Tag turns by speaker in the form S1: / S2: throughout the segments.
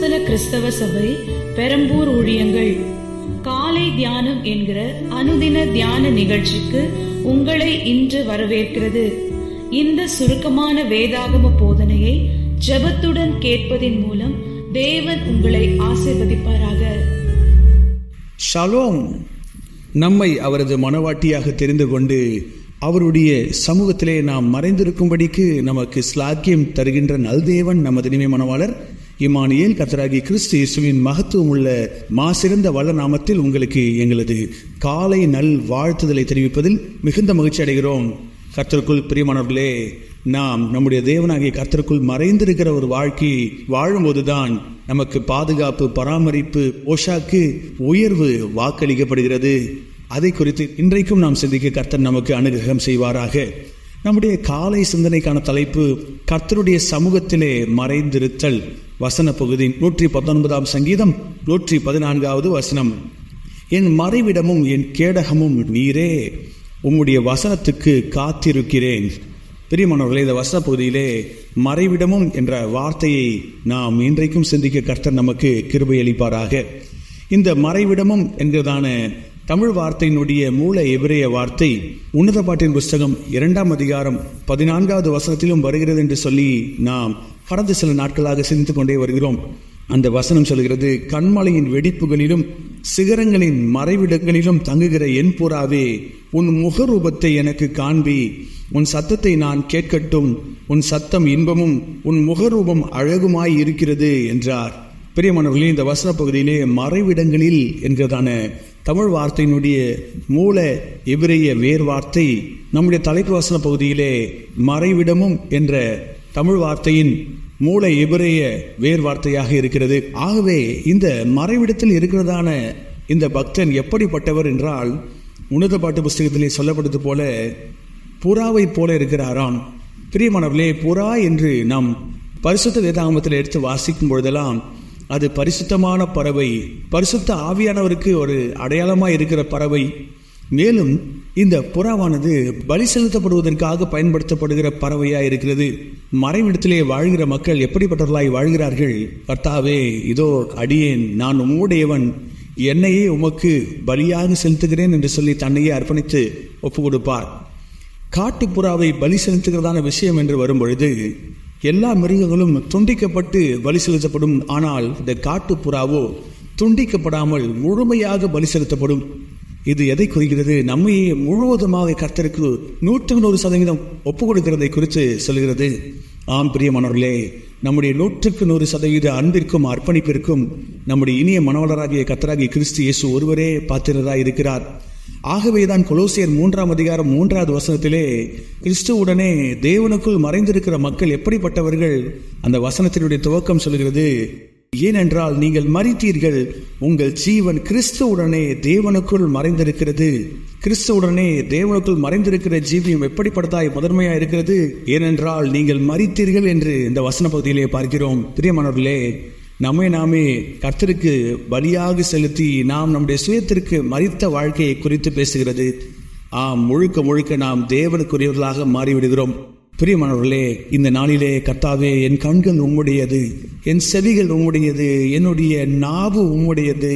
S1: அப்போஸ்தல கிறிஸ்தவ சபை பெரம்பூர் ஊழியங்கள் காலை தியானம் என்கிற அனுதின தியான நிகழ்ச்சிக்கு உங்களை இன்று வரவேற்கிறது. இந்த சுருக்கமான வேதாகம போதனையை ஜெபத்துடன் கேட்பதின் மூலம் தேவன் உங்களை ஆசீர்வதிப்பாராக.
S2: ஷாலோம். நம்மை அவரது மனவாட்டியாக தெரிந்து கொண்டு அவருடைய சமூகத்திலே நாம் மறைந்திருக்கும்படிக்கு நமக்கு ஸ்லாக்கியம் தருகின்ற நல்தேவன் நமது இனிமை மனவாளர் இம்மானுவேல் கர்த்தராகிய கிறிஸ்து இயேசுவின் மகத்துவம் உள்ள மாசிறந்த வல்ல நாமத்தில் உங்களுக்கு எங்களது காலை நல் வாழ்த்துதலை தெரிவிப்பதில் மிகுந்த மகிழ்ச்சி அடைகிறோம். கர்த்தருக்குள் பிரியமானவர்களே, நாம் நம்முடைய தேவனாகிய கர்த்தருக்குள் மறைந்திருக்கிற ஒரு வாழ்க்கை வாழும்போதுதான் நமக்கு பாதுகாப்பு, பராமரிப்பு, போஷாக்கு, உயர்வு வாக்களிக்கப்படுகிறது. அதை குறித்து இன்றைக்கும் நாம் சிந்திக்க கர்த்தர் நமக்கு அனுகிரகம் செய்வாராக. நம்முடைய காலை சிந்தனைக்கான தலைப்பு கர்த்தருடைய சமூகத்திலே மறைந்திருத்தல். வசன பகுதி 119 சங்கீதம் 114 வசனம். என் மறைவிடமும் என் கேடகமும் நீரே, உம்முடைய வசனத்துக்கு காத்திருக்கிறேன். பிரியமானவர்களே, இந்த வசன பகுதியிலே மறைவிடமும் என்ற வார்த்தையை நாம் இன்றைக்கும் சிந்திக்க கர்த்தர் நமக்கு கிருபை அளிப்பாராக. இந்த மறைவிடமும் என்கிறதான தமிழ் வார்த்தையினுடைய மூல எபிரேய வார்த்தை உன்னத பாட்டின் புஸ்தகம் 2 அதிகாரம் 14 வசனத்திலும் வருகிறது என்று சொல்லி நாம் கடந்த சில நாட்களாக சிந்தித்துக் கொண்டே வருகிறோம். அந்த வசனம் சொல்கிறது, கண்மலையின் வெடிப்புகளிலும் சிகரங்களின் மறைவிடங்களிலும் தங்குகிற என் புறாவே, உன் முகரூபத்தை எனக்கு காண்பி, உன் சத்தத்தை நான் கேட்கட்டும். உன் சத்தம் இன்பமும் உன் முகரூபம் அழகுமாய் இருக்கிறது என்றார். பிரியமானவர்களே, இந்த வசன பகுதியிலே மறைவிடங்களில் என்கிறதான தமிழ் வார்த்தையினுடைய மூல எபிரேய வேர் வார்த்தை நம்முடைய தலைப்பு வசன பகுதியிலே மறைவிடமும் என்ற தமிழ் வார்த்தையின் மூல எபிரேய வேர் வார்த்தையாக இருக்கிறது. ஆகவே இந்த மறைவிடத்தில் இருக்கிறதான இந்த பக்தன் எப்படிப்பட்டவர் என்றால், உன்னத பாட்டு புஸ்தகத்திலே சொல்லப்படுவது போல புறாவை போல இருக்கிறாராம். பிரியமானவர்களே, புறா என்று நாம் பரிசுத்த வேதாகமத்தில் எடுத்து வாசிக்கும் பொழுதெல்லாம் அது பரிசுத்தமான பறவை, பரிசுத்த ஆவியானவருக்கு ஒரு அடையாளமாக இருக்கிற பறவை. மேலும் இந்த புறாவானது பலி செலுத்தப்படுவதற்காக பயன்படுத்தப்படுகிற பறவையாக இருக்கிறது. மறைவிடத்திலே வாழ்கிற மக்கள் எப்படிப்பட்டவர்களாய் வாழ்கிறார்கள்? கர்த்தாவே, இதோ அடியேன், நான் உம்முடையவன், என்னையே உமக்கு பலியாக செலுத்துகிறேன் என்று சொல்லி தன்னையே அர்ப்பணித்து ஒப்பு கொடுப்பார். காட்டுப்புறாவை பலி செலுத்துகிறதான விஷயம் என்று வரும்பொழுது எல்லா மிருகங்களும் துண்டிக்கப்பட்டு பலி செலுத்தப்படும். ஆனால் இந்த காட்டுப்புறாவோ துண்டிக்கப்படாமல் முழுமையாக பலி செலுத்தப்படும். இது எதை குறிக்கிறது? நம்மையே முழுவதுமாக கர்த்தருக்கு 100% ஒப்பு கொடுக்கிறதை குறித்து சொல்கிறது. ஆம் பிரியமானவர்களே, நம்முடைய 100% அன்பிற்கும் அர்ப்பணிப்பிற்கும் நம்முடைய இனிய மனவளராகிய கர்த்தராகிய கிறிஸ்து இயேசு ஒருவரே பாத்திரராய் இருக்கிறார். ஆகவேதான் கொலோசியர் 3 அதிகாரம் 3 வசனத்திலே கிறிஸ்துவுடனே தேவனுக்குள் மறைந்திருக்கிற மக்கள் எப்படிப்பட்டவர்கள் அந்த வசனத்தினுடைய துவக்கம் சொல்கிறது, ஏனென்றால் நீங்கள் மரித்தீர்கள், உங்கள் ஜீவன் கிறிஸ்துவுடனே தேவனுக்குள் மறைந்திருக்கிறது. கிறிஸ்துவுடனே தேவனுக்குள் மறைந்திருக்கிற ஜீவியம் எப்படிப்பட்டதாய் முதன்மையாக இருக்கிறது? ஏனென்றால் நீங்கள் மரித்தீர்கள் என்று இந்த வசன பகுதியிலே பார்க்கிறோம். பிரியமானவர்களே, நம்மை நாமே கர்த்தருக்கு பலியாக செலுத்தி நாம் நம்முடைய சுயத்திற்கு மரித்த வாழ்க்கையை குறித்து பேசுகிறது. முழுக்க முழுக்க நாம் தேவனுக்குரியவர்களாக மாறிவிடுகிறோம். பிரியமானவர்களே, இந்த நாளிலே கர்த்தாவே, என் கண்கள் உம்முடையது, என் செவிகள் உம்முடையது, என்னுடைய நாவு உம்முடையது,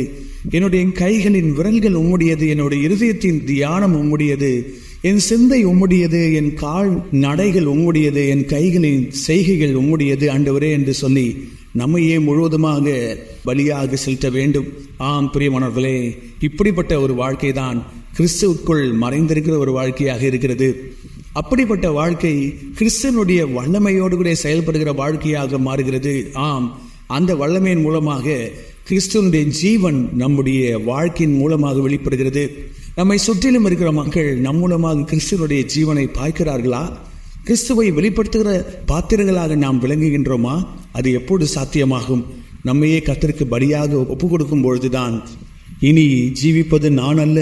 S2: என்னுடைய கைகளின் விரல்கள் உம்முடையது, என்னுடைய இருதயத்தின் தியானம் உம்முடையது, என் சிந்தை உம்முடையது, என் கால் நடைகள் உம்முடையது, என் கைகளின் செய்கைகள் உம்முடையது ஆண்டவரே என்று சொல்லி நம்மையே முழுவதுமாக பலியாக செலுத்த வேண்டும். பிரியமானவர்களே, இப்படிப்பட்ட ஒரு வாழ்க்கை தான் கிறிஸ்துவுக்குள் மறைந்திருக்கிற ஒரு வாழ்க்கையாக இருக்கிறது. அப்படிப்பட்ட வாழ்க்கை கிறிஸ்துவனுடைய வல்லமையோடு கூட செயல்படுகிற வாழ்க்கையாக மாறுகிறது. அந்த வல்லமையின் மூலமாக கிறிஸ்துவனுடைய ஜீவன் நம்முடைய வாழ்க்கையின் மூலமாக வெளிப்படுகிறது. நம்மை சுற்றிலும் இருக்கிற மக்கள் நம் மூலமாக கிறிஸ்துவனுடைய ஜீவனை பார்க்கிறார்களா? கிறிஸ்துவை வெளிப்படுத்துகிற பாத்திரங்களாக நாம் விளங்குகின்றோமா? அது எப்போது சாத்தியமாகும்? நம்மையே கர்த்தருக்கு பலியாக ஒப்பு கொடுக்கும் பொழுதுதான் இனி ஜீவிப்பது நான் அல்ல,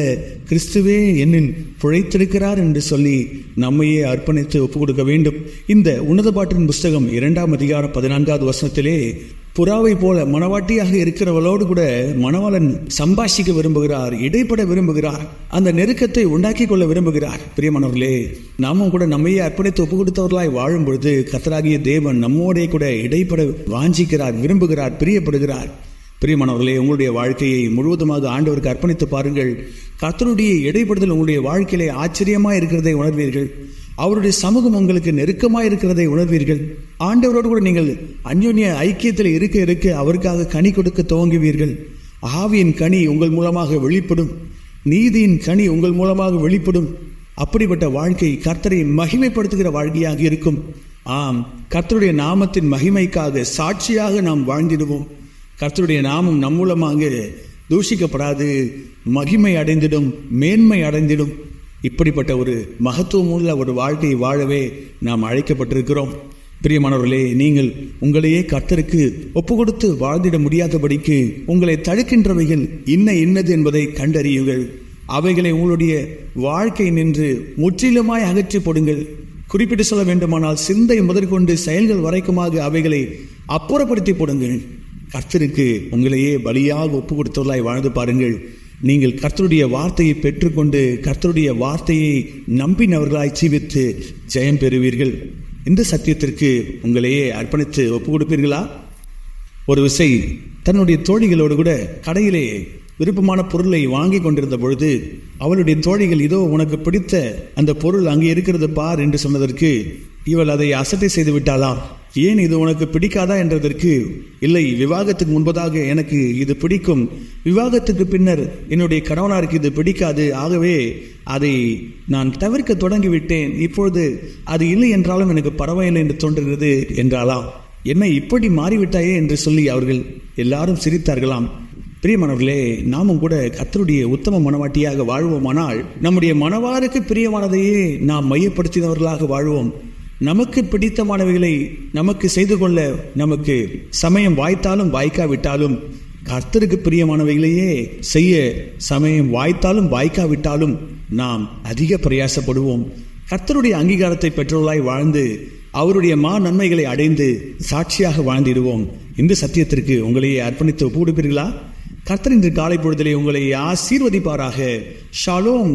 S2: கிறிஸ்துவே என்னில் பிழைத்திருக்கிறார் என்று சொல்லி நம்மையே அர்ப்பணித்து ஒப்பு கொடுக்க வேண்டும். இந்த உன்னத பாட்டின் புஸ்தகம் 2 அதிகாரம் 14 வசனத்திலே புறாவை போல மணவாட்டியாக இருக்கிறவளோடு கூட மணவாளன் சம்பாஷிக்க விரும்புகிறார், இடைப்பட விரும்புகிறார், அந்த நெருக்கத்தை உண்டாக்கி கொள்ள விரும்புகிறார். பிரியமானவர்களே, நாமும் கூட நம்மையே அர்ப்பணித்து ஒப்பு கொடுத்தவர்களாய் வாழும் பொழுது கர்த்தராகிய தேவன் நம்மோடே கூட இடைப்பட வாஞ்சிக்கிறார், விரும்புகிறார், பிரியப்படுகிறார். பிரியமானவர்களே, உங்களுடைய வாழ்க்கையை முழுவதுமாக ஆண்டவருக்கு அர்ப்பணித்து பாருங்கள். கர்த்தருடைய இடைப்படுதல் உங்களுடைய வாழ்க்கையிலே ஆச்சரியமாக இருக்கிறதை உணர்வீர்கள். அவருடைய சமூகம் உங்களுக்கு நெருக்கமாக இருக்கிறதை உணர்வீர்கள். ஆண்டவரோடு கூட நீங்கள் அந்யோன்ய ஐக்கியத்தில் இருக்க இருக்க அவருக்காக கனி கொடுக்க துவங்குவீர்கள். ஆவியின் கனி உங்கள் மூலமாக வெளிப்படும், நீதியின் கனி உங்கள் மூலமாக வெளிப்படும். அப்படிப்பட்ட வாழ்க்கை கர்த்தரை மகிமைப்படுத்துகிற வாழ்க்கையாக இருக்கும். ஆம், கர்த்தருடைய நாமத்தின் மகிமைக்காக சாட்சியாக நாம் வாழ்ந்திடுவோம். கர்த்தருடைய நாமம் நம் மூலமாக தூஷிக்கப்படாது, மகிமை அடைந்திடும், மேன்மை அடைந்திடும். இப்படிப்பட்ட ஒரு மகத்துவமுள்ள ஒரு வாழ்க்கையை வாழவே நாம் அழைக்கப்பட்டிருக்கிறோம். பிரியமானவர்களே, நீங்கள் உங்களையே கர்த்தருக்கு ஒப்பு கொடுத்து வாழ்ந்திட முடியாதபடிக்கு உங்களை தடுக்கின்றவைகள் இன்னது என்பதை கண்டறியுங்கள். அவைகளை உங்களுடைய வாழ்க்கை நின்று முற்றிலுமாய் அகற்றி போடுங்கள். குறிப்பிட்டு சொல்ல வேண்டுமானால் சிந்தை முதற்கொண்டு செயல்கள் வரைக்குமாக அவைகளை அப்புறப்படுத்தி போடுங்கள். கர்த்தருக்கு உங்களையே பலியாக ஒப்பு கொடுத்தவர்களாய் வாழ்ந்து பாருங்கள். நீங்கள் கர்த்தருடைய வார்த்தையை பெற்றுக்கொண்டு கர்த்தருடைய வார்த்தையை நம்பினவர்களாய் ஜீவித்து ஜெயம் பெறுவீர்கள். இந்த சத்தியத்திற்கு உங்களையே அர்ப்பணித்து ஒப்பு கொடுப்பீர்களா? ஒரு விசை தன்னுடைய தோழிகளோடு கூட கடையிலே விருப்பமான பொருளை வாங்கி கொண்டிருந்த பொழுது அவளுடைய தோழிகள், இதோ உனக்கு பிடித்த அந்த பொருள் அங்கே இருக்கிறது பார் என்று சொன்னதற்கு இவள் அதை அசட்டை செய்து விட்டாளாம். ஏன் இது உனக்கு பிடிக்காதா என்றதற்கு, இல்லை, விவாகத்துக்கு முன்பதாக எனக்கு இது பிடிக்கும், விவாகத்துக்கு பின்னர் என்னுடைய கணவனாருக்கு இது பிடிக்காது, ஆகவே அதை நான் தவிர்க்க தொடங்கிவிட்டேன், இப்பொழுது அது இல்லை என்றாலும் எனக்கு பரவாயில்லை என்று தோன்றுகிறது என்றாலாம். என்ன இப்படி மாறிவிட்டாயே என்று சொல்லி அவர்கள் எல்லாரும் சிரித்தார்களாம். பிரியமானவர்களே, நாமும் கூட கர்த்தருடைய உத்தம மனவாட்டியாக வாழ்வோமானால் நம்முடைய மனவாருக்கு பிரியமானதையே நாம் மையப்படுத்தினவர்களாக வாழ்வோம். நமக்கு பிடித்தமானவைகளை நமக்கு செய்து கொள்ள நமக்கு சமயம் வாய்த்தாலும் வாய்க்காவிட்டாலும், கர்த்தருக்கு பிரியமானவைகளையே செய்ய சமயம் வாய்த்தாலும் வாய்க்காவிட்டாலும் நாம் அதிக பிரயாசப்படுவோம். கர்த்தருடைய அங்கீகாரத்தை பெற்றவர்களாய் வாழ்ந்து அவருடைய நன்மைகளை அடைந்து சாட்சியாக வாழ்ந்திடுவோம். இந்த சத்தியத்திற்கு உங்களையே அர்ப்பணித்து ஒப்பு கொடுப்பீர்களா? கர்த்தர் இன்று காலை பொழுதிலே உங்களை ஆசீர்வதிப்பாராக. ஷாலோம்.